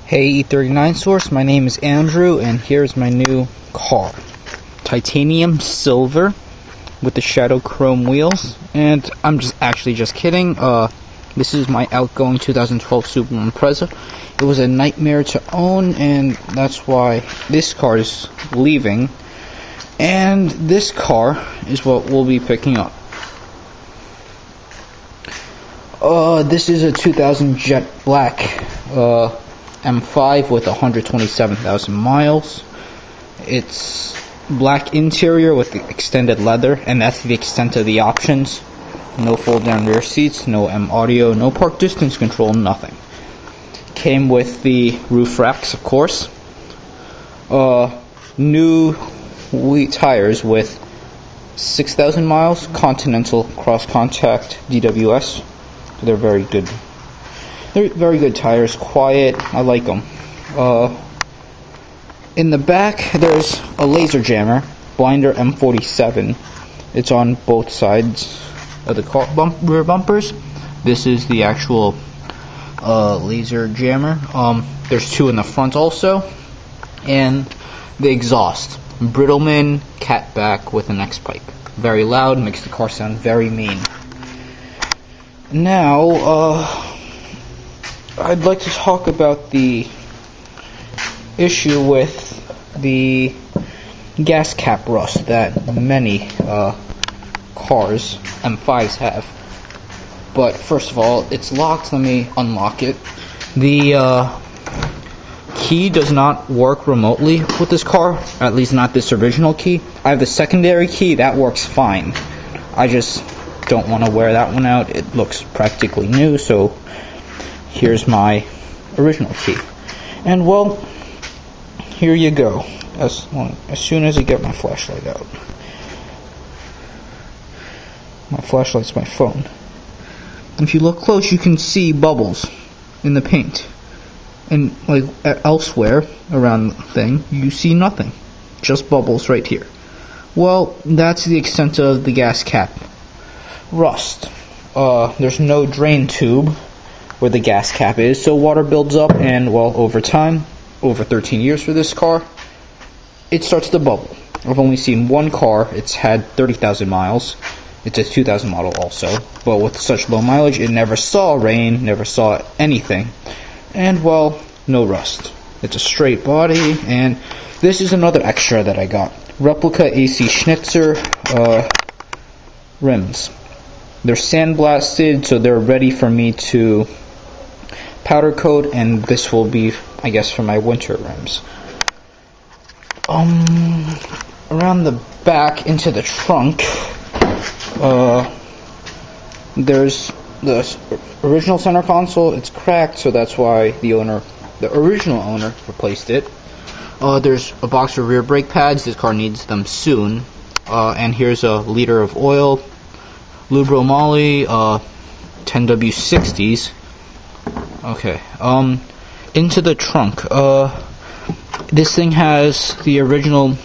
Hey E39 source, my name is Andrew and here's my new car. Titanium silver with the shadow chrome wheels, and I'm just kidding. This is my outgoing 2012 Subaru Impreza. It was a nightmare to own, and that's why this car is leaving. And this car is what we'll be picking up. This is a 2000 jet black M5 with 127,000 miles. It's black interior with the extended leather, and that's the extent of the options. No fold down rear seats, no M audio, no park distance control, nothing. Came with the roof racks, of course. New wheat tires with 6,000 miles, Continental cross contact DWS. They're very good. They're very good tires, quiet, I like them. In the back, there's a laser jammer, Blinder M47. It's on both sides of the car rear bumpers. This is the actual laser jammer. There's two in the front also. And the exhaust, Brittleman catback with an X-pipe. Very loud, makes the car sound very mean. Now, I'd like to talk about the issue with the gas cap rust that many cars, M5s, have. But first of all, it's locked. Let me unlock it. The key does not work remotely with this car, at least not this original key. I have the secondary key, that works fine. I just don't want to wear that one out. It looks practically new, so here's my original key. And well, here you go. As soon as I get my flashlight out. My flashlight's my phone. If you look close, you can see bubbles in the paint. And like elsewhere around the thing, you see nothing. Just bubbles right here. Well, that's the extent of the gas cap rust. There's no drain tube where the gas cap is, so water builds up, and well, over time, over 13 years for this car, it starts to bubble. I've only seen one car, it's had 30,000 miles. It's a 2000 model also, but with such low mileage, it never saw rain, never saw anything, and well, no rust. It's a straight body, and this is another extra that I got. Replica AC Schnitzer rims. They're sandblasted, so they're ready for me to powder coat, and this will be, I guess, for my winter rims. Around the back into the trunk, there's the original center console. It's cracked, so that's why the original owner replaced it. There's a box of rear brake pads. This car needs them soon. And here's a liter of oil, Lubro Moly, 10W60s. Okay, into the trunk. This thing has the original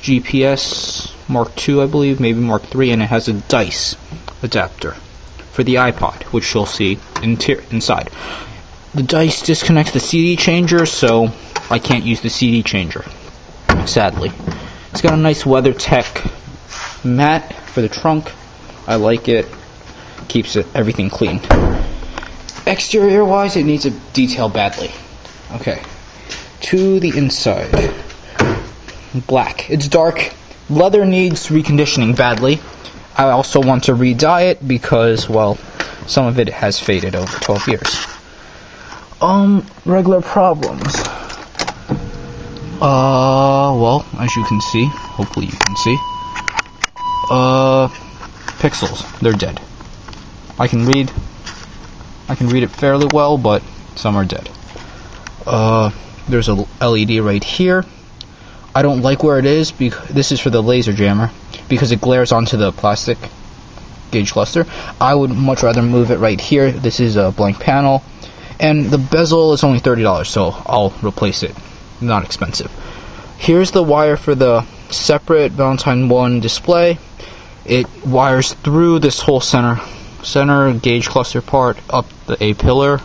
GPS Mark II, I believe, maybe Mark III, and it has a DICE adapter for the iPod, which you'll see inside. The DICE disconnects the CD changer, so I can't use the CD changer, sadly. It's got a nice WeatherTech mat for the trunk. I like it. Keeps everything clean. Exterior wise, it needs a detail badly. Okay, to the inside. Black. It's dark. Leather needs reconditioning badly. I also want to re-dye it because, well, some of it has faded over 12 years. Regular problems. Well, as you can see, hopefully you can see, pixels, they're dead. I can read it fairly well, but some are dead. There's a LED right here. I don't like where it is, because this is for the laser jammer, because it glares onto the plastic gauge cluster. I would much rather move it right here. This is a blank panel, and the bezel is only $30, so I'll replace it. Not expensive. Here's the wire for the separate Valentine 1 display. It wires through this whole center gauge cluster part up the A pillar.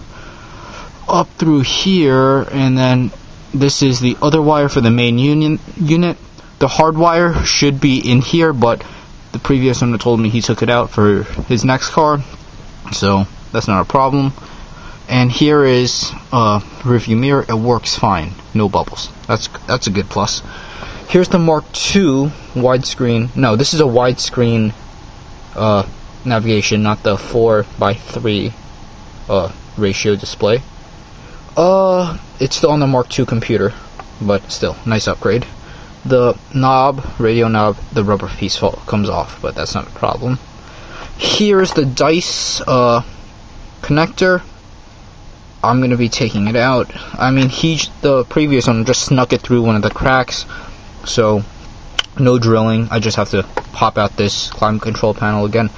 up through here, and then this is the other wire for the main unit. The hard wire should be in here, but the previous owner told me he took it out for his next car, so that's not a problem. And here is a rearview mirror. It works fine, no bubbles. That's a good plus. Here's the Mark II widescreen. No, this is a widescreen navigation, not the 4:3 ratio display. It's still on the Mark II computer, but still, nice upgrade. The knob, radio knob, the rubber piece comes off, but that's not a problem. Here's the dice connector. I'm going to be taking it out. I mean, the previous one just snuck it through one of the cracks, so no drilling. I just have to pop out this climate control panel again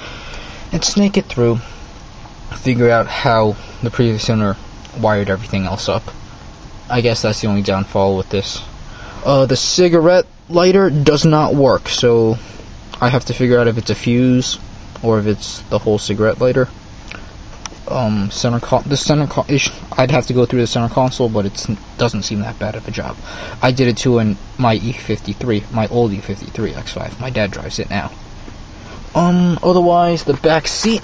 and snake it through, figure out how the previous owner wired everything else up. I guess that's the only downfall with this. The cigarette lighter does not work, so I have to figure out if it's a fuse or if it's the whole cigarette lighter. I'd have to go through the center console, but it doesn't seem that bad of a job. I did it too in my E53, my old E53 X5. My dad drives it now. Otherwise, the back seat,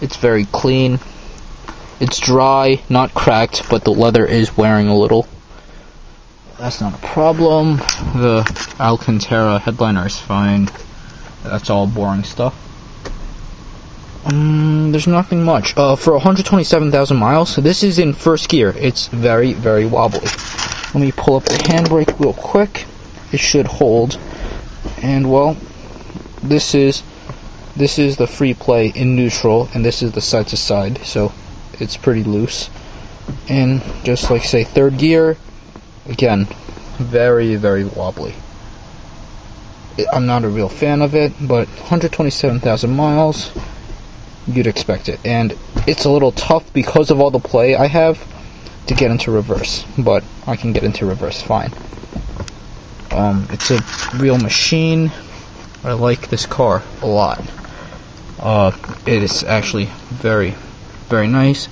it's very clean. It's dry, not cracked, but the leather is wearing a little. That's not a problem. The Alcantara headliner is fine. That's all boring stuff. There's nothing much. For 127,000 miles, this is in first gear. It's very, very wobbly. Let me pull up the handbrake real quick. It should hold. And well, this is the free play in neutral, and this is the side to side, so it's pretty loose. And just like say third gear, again, very, very wobbly. I'm not a real fan of it, but 127,000 miles, you'd expect it. And it's a little tough because of all the play I have to get into reverse, but I can get into reverse fine. It's a real machine. I like this car a lot. It is actually very, very nice,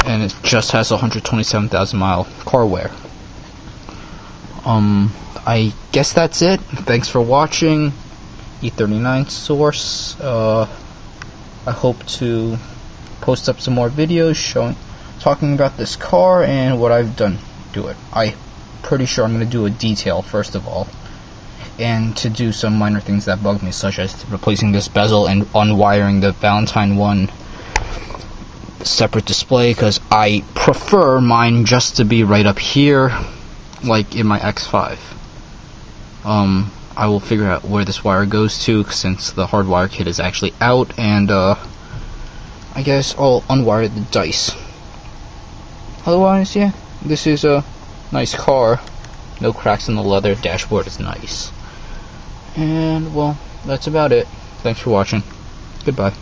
and it just has 127,000 mile car wear. I guess that's it. Thanks for watching. E39 source. I hope to post up some more videos talking about this car and what I've done to it. I'm pretty sure I'm going to do a detail first of all, and to do some minor things that bug me, such as replacing this bezel and unwiring the Valentine 1 separate display, because I prefer mine just to be right up here, like in my X5. I will figure out where this wire goes to, since the hardwire kit is actually out, and I guess I'll unwire the dice. Otherwise, yeah, this is a nice car. No cracks in the leather. Dashboard is nice. And well, that's about it. Thanks for watching. Goodbye.